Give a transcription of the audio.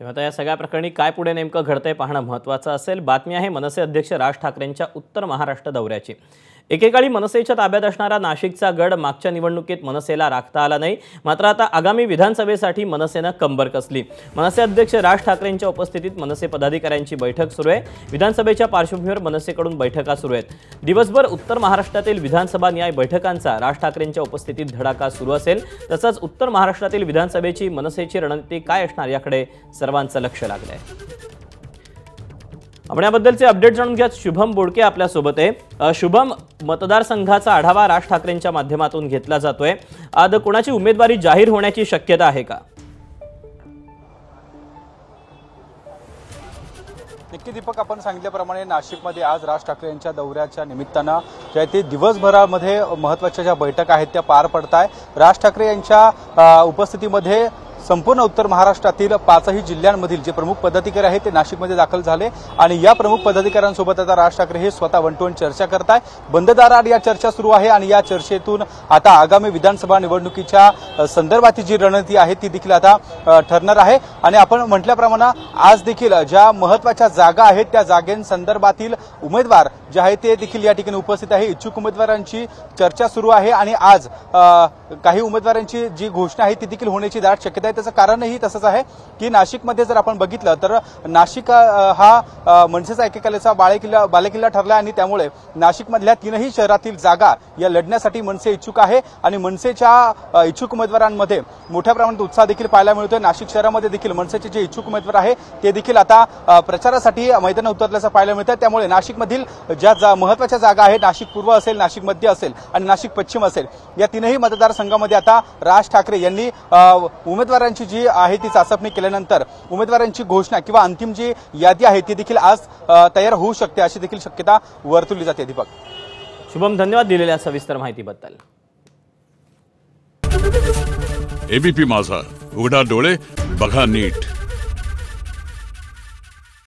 तेव्हा आता या सगळ्या प्रकरणी काय पुढे नेमकं घडतंय पाहणं महत्त्वाचं असेल। बातमी आहे मनसे अध्यक्ष राज ठाकरेंच्या उत्तर महाराष्ट्र दौऱ्याची। एकेकाळी मनसेच्या ताब्यात असणारा नाशिकचा गड मागच्या निवडणुकीत मनसेला राखता आला नाही, मात्र आता आगामी विधानसभेसाठी मनसेनं कंबर कसली। मनसे अध्यक्ष राज ठाकरेंच्या उपस्थितीत मनसे पदाधिकाऱ्यांची बैठक सुरू आहे। विधानसभेच्या पार्श्वभूमीवर मनसेकडून बैठका सुरू आहेत। दिवसभर उत्तर महाराष्ट्रातील विधानसभा न्याय बैठकांचा राज ठाकरेंच्या उपस्थितीत धडाका सुरू असेल। तसंच उत्तर महाराष्ट्रातील विधानसभेची मनसेची रणनीती काय असणार याकडे सर्वांचं लक्ष लागलंय। आपण याबद्दलचे अपडेट जाणून घ्या। शुभम बोडके आपल्या सोबत आहे। शुभम, मतदारसंघाचा आढावा राज ठाकरेंच्या माध्यमातून घेतला जातोय। आज कोणाची उमेदवारी जाहीर होण्याची शक्यता आहे का? नक्की दीपक, आपण सांगितल्याप्रमाणे नाशिकमध्ये आज राज ठाकरे यांच्या दौऱ्याच्या निमित्तानं ज्या ते दिवसभरामध्ये महत्त्वाच्या ज्या बैठका आहेत त्या पार पडत आहे। राज ठाकरे यांच्या उपस्थितीमध्ये संपूर्ण उत्तर महाराष्ट्रातील 5ही जिल्ह्यांमधील जे प्रमुख पदाधिकारी आहेत ते नाशिकमध्ये दाखल झाले आणि या प्रमुख पदाधिकाऱ्यांसोबत आता राज ठाकरे हे स्वतः वन टू वन चर्चा करताय। बंद दाराआड या चर्चा सुरू आहे आणि या चर्चेतून आता आगामी विधानसभा निवडणुकीच्या संदर्भातील जी रणनीती आहे ती देखील आता ठरणार आहे। आणि आपण म्हटल्याप्रमाणे आज देखील ज्या महत्त्वाच्या जागा आहेत त्या जागांसंदर्भातील उमेदवार जे आहेत ते देखील या ठिकाणी उपस्थित आहे। इच्छुक उमेदवारांची चर्चा सुरू आहे आणि आज काही उमेदवारांची जी घोषणा आहे ती देखील होण्याची दाट शक्यता आहे। त्याचं कारणही तसंच आहे की नाशिकमध्ये जर आपण बघितलं तर नाशिक हा मनसेचा एकेकाळचा बालेकिल्ला ठरला आणि त्यामुळे नाशिकमधल्या 3ही शहरातील जागा या लढण्यासाठी मनसे इच्छुक आहे आणि मनसेच्या इच्छुक उमेदवारांमध्ये मोठ्या प्रमाणात उत्साह देखील पाहायला मिळतोय। नाशिक शहरामध्ये देखील मनसेचे जे इच्छुक उमेदवार आहे ते देखील आता प्रचारासाठी मैदानात उतरल्याचं पाहायला मिळतं। त्यामुळे नाशिकमधील ज्या महत्त्वाच्या जागा आहेत, नाशिक पूर्व असेल, नाशिक मध्य असेल आणि नाशिक पश्चिम असेल, या 3ही मतदारसंघामध्ये आता राज ठाकरे यांनी उमेदवारांची जी आहे ती चाचपणी केल्यानंतर उमेदवारांची घोषणा किंवा अंतिम जी यादी आहे ती देखील आज तयार होऊ शकते अशी देखील शक्यता वर्तवली जाते। दीपक, शुभम, धन्यवाद दिलेल्या सविस्तर माहितीबद्दल। एबीपी माझा, उघडा डोळे बघा नीट।